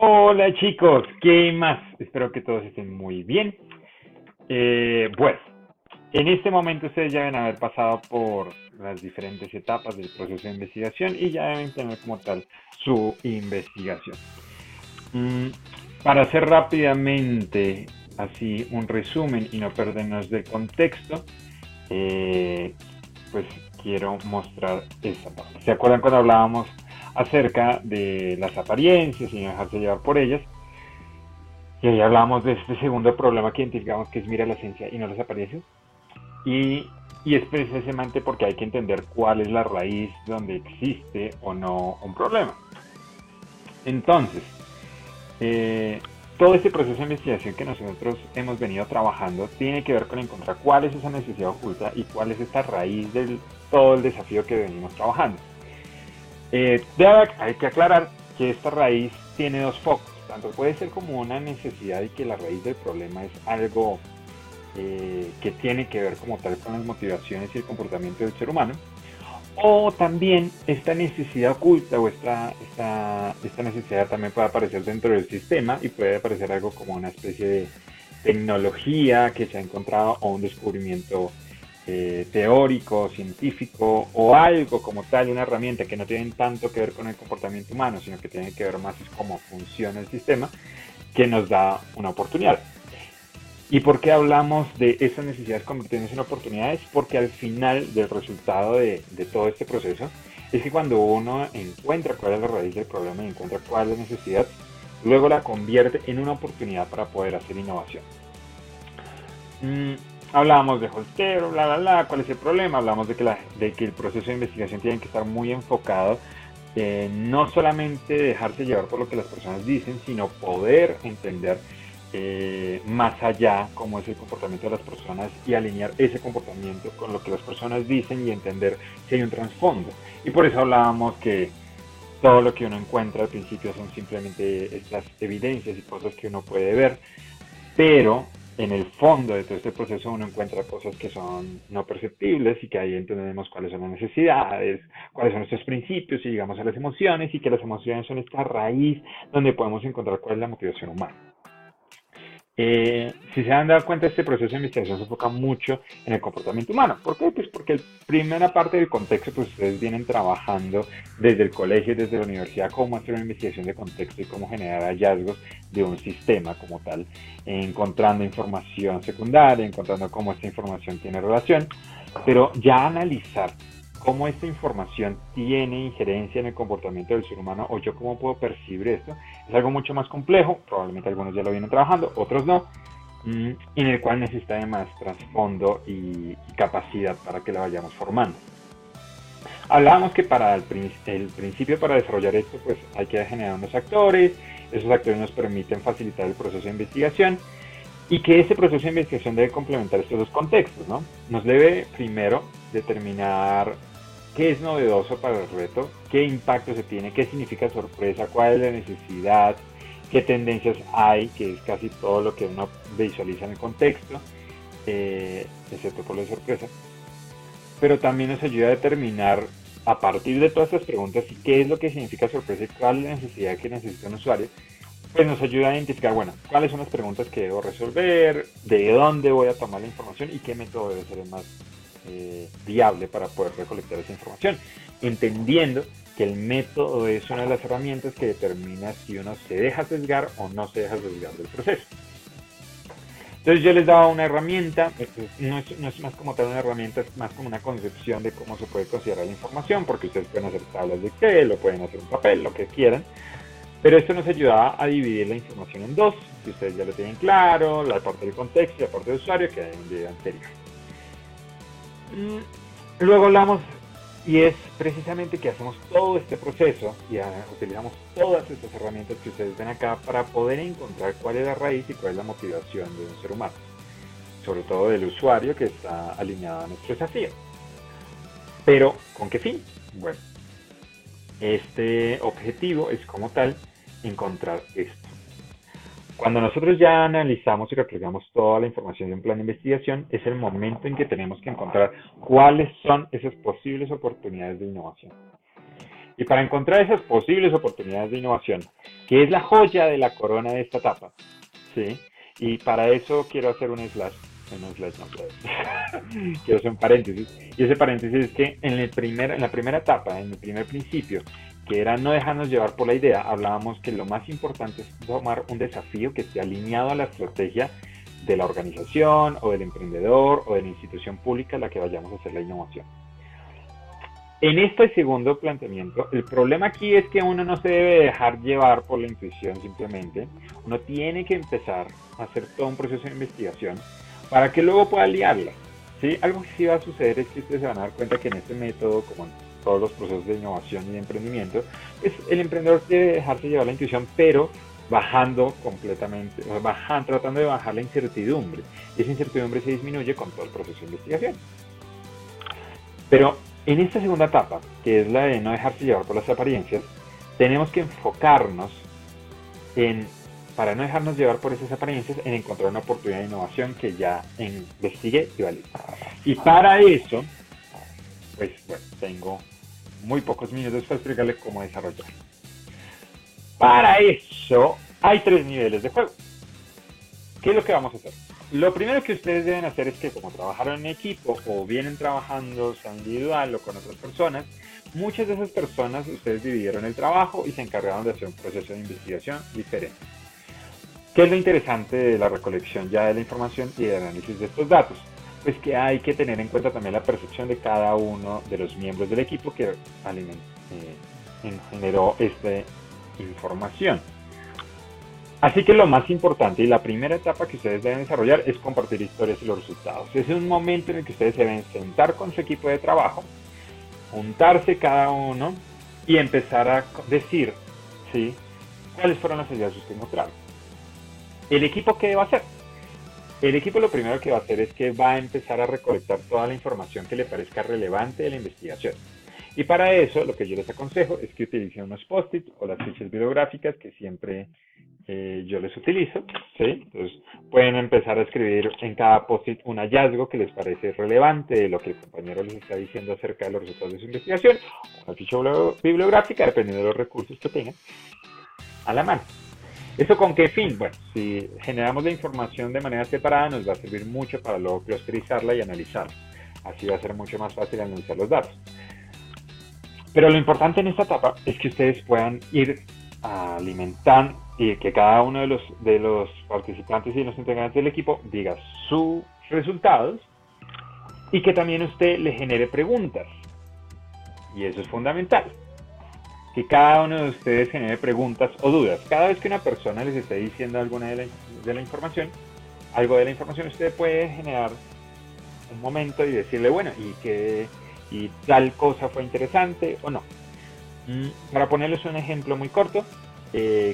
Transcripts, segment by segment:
Hola chicos, ¿qué más? Espero que todos estén muy bien. Bueno, en este momento ustedes ya deben haber pasado por las diferentes etapas del proceso de investigación y ya deben tener como tal su investigación. Mm, para hacer rápidamente así un resumen y no perdernos del contexto, eh, pues quiero mostrar esta parte. ¿Se acuerdan cuando hablábamos acerca de las apariencias y no dejarse llevar por ellas? Y ahí hablábamos de este segundo problema que identificamos, que es mira la ciencia y no las apariencias. Y, y es precisamente porque hay que entender cuál es la raíz donde existe o no un problema. Entonces, eh, todo este proceso de investigación que nosotros hemos venido trabajando tiene que ver con encontrar cuál es esa necesidad oculta y cuál es esta raíz de todo el desafío que venimos trabajando. Hay que aclarar que esta raíz tiene dos focos. Tanto puede ser como una necesidad y que la raíz del problema es algo que tiene que ver como tal con las motivaciones y el comportamiento del ser humano, o también esta necesidad oculta o esta necesidad también puede aparecer dentro del sistema y puede aparecer algo como una especie de tecnología que se ha encontrado o un descubrimiento teórico, científico o algo como tal, una herramienta que no tiene tanto que ver con el comportamiento humano, sino que tiene que ver más es cómo funciona el sistema, que nos da una oportunidad. ¿Y por qué hablamos de esas necesidades convirtiéndose en oportunidades? Porque al final del resultado de todo este proceso es que cuando uno encuentra cuál es la raíz del problema y encuentra cuál es la necesidad, luego la convierte en una oportunidad para poder hacer innovación. Mm, hablábamos de Holtero, cuál es el problema, hablamos de que el proceso de investigación tiene que estar muy enfocado no solamente dejarse llevar por lo que las personas dicen, sino poder entender más allá cómo es el comportamiento de las personas y alinear ese comportamiento con lo que las personas dicen y entender si hay un trasfondo. Y por eso hablábamos que todo lo que uno encuentra al principio son simplemente estas evidencias y cosas que uno puede ver, pero en el fondo de todo este proceso uno encuentra cosas que son no perceptibles y que ahí entendemos cuáles son las necesidades, cuáles son nuestros principios y llegamos a las emociones y que las emociones son esta raíz donde podemos encontrar cuál es la motivación humana. Si se han dado cuenta, este proceso de investigación se enfoca mucho en el comportamiento humano. ¿Por qué? Pues porque la primera parte del contexto, pues ustedes vienen trabajando desde el colegio, desde la universidad, cómo hacer una investigación de contexto y cómo generar hallazgos de un sistema como tal, encontrando información secundaria, encontrando cómo esta información tiene relación, pero ya analizar cómo esta información tiene injerencia en el comportamiento del ser humano o yo cómo puedo percibir esto, es algo mucho más complejo, probablemente algunos ya lo vienen trabajando, otros no, en el cual necesita de más trasfondo y capacidad para que la vayamos formando. Hablábamos que para el principio para desarrollar esto pues hay que generar unos actores, esos actores nos permiten facilitar el proceso de investigación y que ese proceso de investigación debe complementar estos dos contextos, ¿no? Nos debe primero determinar qué es novedoso para el reto, qué impacto se tiene, qué significa sorpresa, cuál es la necesidad, qué tendencias hay, que es casi todo lo que uno visualiza en el contexto, excepto por la sorpresa. Pero también nos ayuda a determinar a partir de todas estas preguntas qué es lo que significa sorpresa y cuál es la necesidad que necesita un usuario, pues nos ayuda a identificar, bueno, cuáles son las preguntas que debo resolver, de dónde voy a tomar la información y qué método debe ser el más viable para poder recolectar esa información, entendiendo que el método es una de las herramientas que determina si uno se deja sesgar o no se deja sesgar del proceso. Entonces yo les daba una herramienta, no es más como tal una herramienta, es más como una concepción de cómo se puede considerar la información, porque ustedes pueden hacer tablas de Excel o pueden hacer un papel, lo que quieran, pero esto nos ayudaba a dividir la información en dos, si ustedes ya lo tienen claro, la parte del contexto y la parte del usuario, que hay en un video anterior. Luego hablamos, y es precisamente que hacemos todo este proceso y utilizamos todas estas herramientas que ustedes ven acá para poder encontrar cuál es la raíz y cuál es la motivación de un ser humano, sobre todo del usuario que está alineado a nuestro desafío. Pero, ¿con qué fin? Bueno, este objetivo es como tal encontrar esto. Cuando nosotros ya analizamos y replegamos toda la información de un plan de investigación, es el momento en que tenemos que encontrar cuáles son esas posibles oportunidades de innovación. Y para encontrar esas posibles oportunidades de innovación, que es la joya de la corona de esta etapa, ¿sí? Y para eso quiero hacer un slash no puedo. Quiero hacer un paréntesis. Y ese paréntesis es que en la primera etapa, en el primer principio, que era no dejarnos llevar por la idea, hablábamos que lo más importante es tomar un desafío que esté alineado a la estrategia de la organización o del emprendedor o de la institución pública en la que vayamos a hacer la innovación. En este segundo planteamiento, el problema aquí es que uno no se debe dejar llevar por la intuición simplemente. Uno tiene que empezar a hacer todo un proceso de investigación para que luego pueda liarla. ¿Sí? Algo que sí va a suceder es que ustedes se van a dar cuenta que en este método, como en todos los procesos de innovación y de emprendimiento, pues el emprendedor debe dejarse llevar la intuición, pero bajando completamente, tratando de bajar la incertidumbre. Y esa incertidumbre se disminuye con todo el proceso de investigación. Pero en esta segunda etapa, que es la de no dejarse llevar por las apariencias, tenemos que enfocarnos en, para no dejarnos llevar por esas apariencias, en encontrar una oportunidad de innovación que ya investigue y valide. Y para eso, pues bueno, tengo muy pocos minutos para explicarles cómo desarrollar. Para eso, hay 3 niveles de juego. ¿Qué es lo que vamos a hacer? Lo primero que ustedes deben hacer es que, como trabajaron en equipo o vienen trabajando sea individual o con otras personas, muchas de esas personas ustedes dividieron el trabajo y se encargaron de hacer un proceso de investigación diferente. ¿Qué es lo interesante de la recolección ya de la información y del análisis de estos datos? Pues que hay que tener en cuenta también la percepción de cada uno de los miembros del equipo que generó esta información. Así que lo más importante y la primera etapa que ustedes deben desarrollar es compartir historias y los resultados. Ese es un momento en el que ustedes se deben sentar con su equipo de trabajo, juntarse cada uno y empezar a decir, ¿sí?, cuáles fueron las hallazgos que encontraron. ¿El equipo qué va a hacer? El equipo lo primero que va a hacer es que va a empezar a recolectar toda la información que le parezca relevante de la investigación. Y para eso, lo que yo les aconsejo es que utilicen unos post-it o las fichas bibliográficas que siempre yo les utilizo, ¿sí? Entonces, pueden empezar a escribir en cada post-it un hallazgo que les parece relevante de lo que el compañero les está diciendo acerca de los resultados de su investigación, una ficha bibliográfica, dependiendo de los recursos que tengan, a la mano. ¿Eso con qué fin? Bueno, si generamos la información de manera separada, nos va a servir mucho para luego clusterizarla y analizarla. Así va a ser mucho más fácil analizar los datos. Pero lo importante en esta etapa es que ustedes puedan ir alimentando y que cada uno de los participantes y los integrantes del equipo diga sus resultados y que también usted le genere preguntas. Y eso es fundamental. Que cada uno de ustedes genere preguntas o dudas. Cada vez que una persona les esté diciendo alguna de la información, algo de la información, usted puede generar un momento y decirle, bueno, y tal cosa fue interesante o no. Para ponerles un ejemplo muy corto,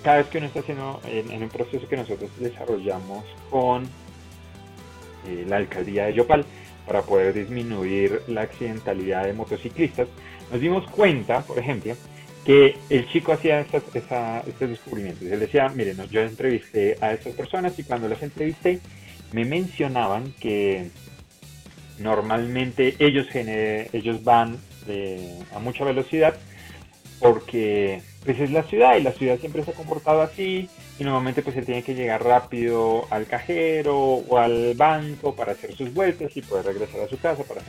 cada vez que uno está haciendo en un proceso que nosotros desarrollamos con la alcaldía de Yopal para poder disminuir la accidentalidad de motociclistas, nos dimos cuenta, por ejemplo, que el chico hacía estos descubrimientos. Él decía, miren, yo entrevisté a estas personas y cuando las entrevisté me mencionaban que normalmente ellos van a mucha velocidad porque pues es la ciudad y la ciudad siempre se ha comportado así y normalmente pues él tiene que llegar rápido al cajero o al banco para hacer sus vueltas y poder regresar a su casa para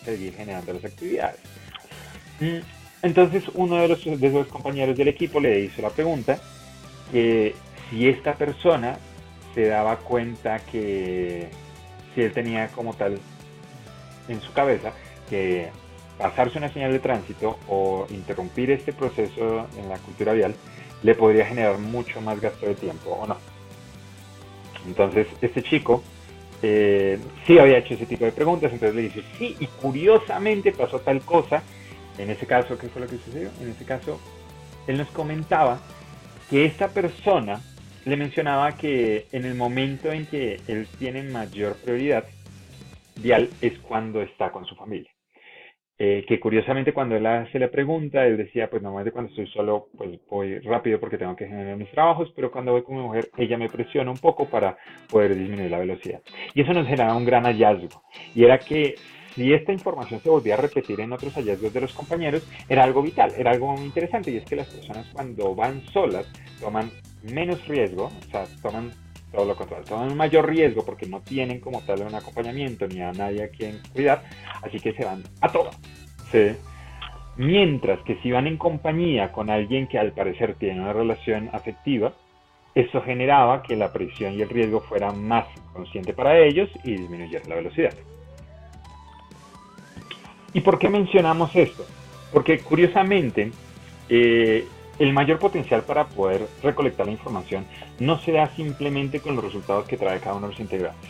seguir generando las actividades. Entonces uno de los compañeros del equipo le hizo la pregunta que si esta persona se daba cuenta que si él tenía como tal en su cabeza que pasarse una señal de tránsito o interrumpir este proceso en la cultura vial le podría generar mucho más gasto de tiempo o no. Entonces este chico sí había hecho ese tipo de preguntas, entonces le dice sí, y curiosamente pasó tal cosa. En ese caso, ¿qué fue lo que sucedió? En ese caso, él nos comentaba que esta persona le mencionaba que en el momento en que él tiene mayor prioridad vial es cuando está con su familia. Que curiosamente cuando él hace la pregunta, él decía, pues normalmente cuando estoy solo, pues voy rápido porque tengo que generar mis trabajos, pero cuando voy con mi mujer, ella me presiona un poco para poder disminuir la velocidad. Y eso nos generaba un gran hallazgo. Y era que si esta información se volvía a repetir en otros hallazgos de los compañeros, era algo vital, era algo muy interesante, y es que las personas cuando van solas toman menos riesgo, o sea, toman todo lo contrario, toman un mayor riesgo porque no tienen como tal un acompañamiento ni a nadie a quien cuidar, así que se van a todas. ¿Sí? Mientras que si van en compañía con alguien que al parecer tiene una relación afectiva, eso generaba que la presión y el riesgo fueran más consciente para ellos y disminuyera la velocidad. ¿Y por qué mencionamos esto? Porque curiosamente, el mayor potencial para poder recolectar la información no se da simplemente con los resultados que trae cada uno de los integrantes.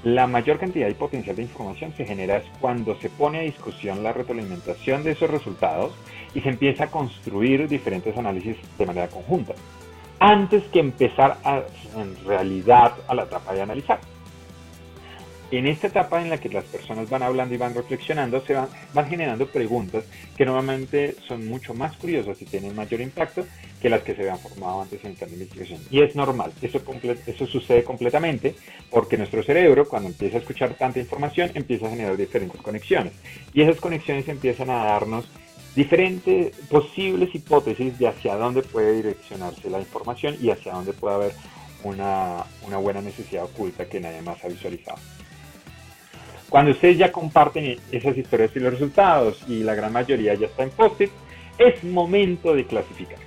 La mayor cantidad y potencial de información se genera cuando se pone a discusión la retroalimentación de esos resultados y se empieza a construir diferentes análisis de manera conjunta, antes que empezar en realidad a la etapa de analizar. En esta etapa en la que las personas van hablando y van reflexionando, van generando preguntas que normalmente son mucho más curiosas y tienen mayor impacto que las que se habían formado antes en el plan de investigación. Y es normal, eso sucede completamente porque nuestro cerebro, cuando empieza a escuchar tanta información, empieza a generar diferentes conexiones. Y esas conexiones empiezan a darnos diferentes posibles hipótesis de hacia dónde puede direccionarse la información y hacia dónde puede haber una buena necesidad oculta que nadie más ha visualizado. Cuando ustedes ya comparten esas historias y los resultados y la gran mayoría ya está en post-it, es momento de clasificar.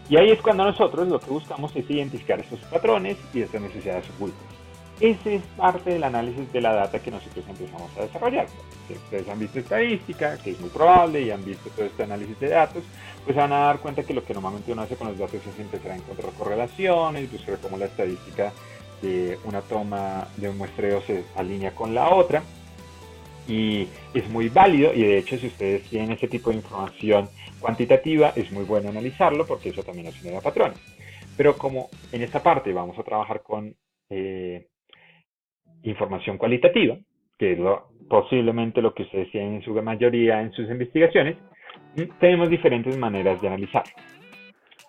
Y ahí es cuando nosotros lo que buscamos es identificar estos patrones y estas necesidades ocultas. Ese es parte del análisis de la data que nosotros empezamos a desarrollar. Si ustedes han visto estadística, que es muy probable, y han visto todo este análisis de datos, pues se van a dar cuenta que lo que normalmente uno hace con los datos es empezar a encontrar correlaciones, buscar cómo la estadística de una toma de un muestreo se alinea con la otra, y es muy válido, y de hecho si ustedes tienen ese tipo de información cuantitativa es muy bueno analizarlo porque eso también nos genera patrones. Pero como en esta parte vamos a trabajar con información cualitativa, que es posiblemente lo que ustedes tienen en su mayoría en sus investigaciones, tenemos diferentes maneras de analizarlo,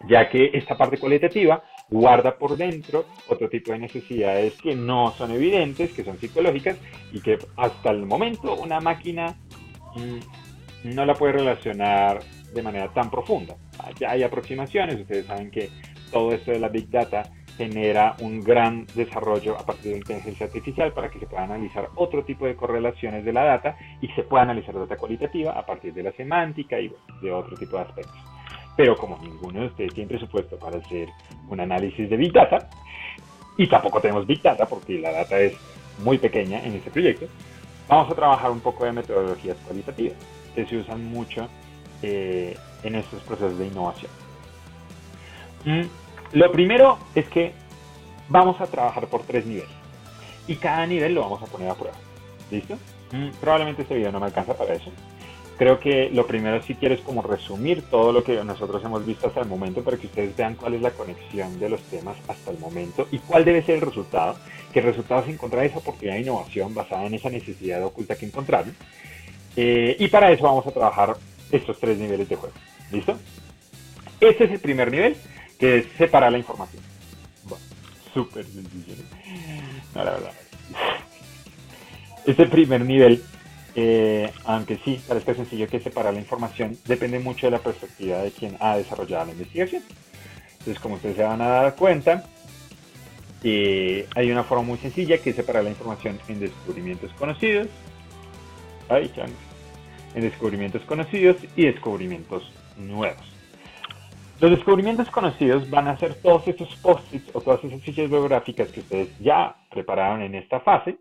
ya que esta parte cualitativa guarda por dentro otro tipo de necesidades que no son evidentes, que son psicológicas y que hasta el momento una máquina no la puede relacionar de manera tan profunda. Ya hay aproximaciones, ustedes saben que todo esto de la Big Data genera un gran desarrollo a partir de la inteligencia artificial para que se pueda analizar otro tipo de correlaciones de la data y se pueda analizar data cualitativa a partir de la semántica y de otro tipo de aspectos. Pero como ninguno de ustedes tiene presupuesto para hacer un análisis de Big Data, y tampoco tenemos Big Data porque la data es muy pequeña en este proyecto, vamos a trabajar un poco de metodologías cualitativas que se usan mucho en estos procesos de innovación. Lo primero es que vamos a trabajar por 3 niveles y cada nivel lo vamos a poner a prueba. ¿Listo? Probablemente este video no me alcanza para eso. Creo que lo primero sí quiero es como resumir todo lo que nosotros hemos visto hasta el momento para que ustedes vean cuál es la conexión de los temas hasta el momento y cuál debe ser el resultado. Que el resultado es encontrar esa oportunidad de innovación basada en esa necesidad oculta que encontraron. Y para eso vamos a trabajar estos 3 niveles de juego. ¿Listo? Este es el primer nivel, que es separar la información. Bueno, súper sencillo. No, la verdad. Este primer nivel, aunque sí parezca sencillo que separar la información, depende mucho de la perspectiva de quien ha desarrollado la investigación. Entonces, como ustedes se van a dar cuenta, hay una forma muy sencilla que es separar la información en descubrimientos conocidos, en descubrimientos conocidos y descubrimientos nuevos. Los descubrimientos conocidos van a ser todos estos post-its o todas esas fichas bibliográficas que ustedes ya prepararon en esta fase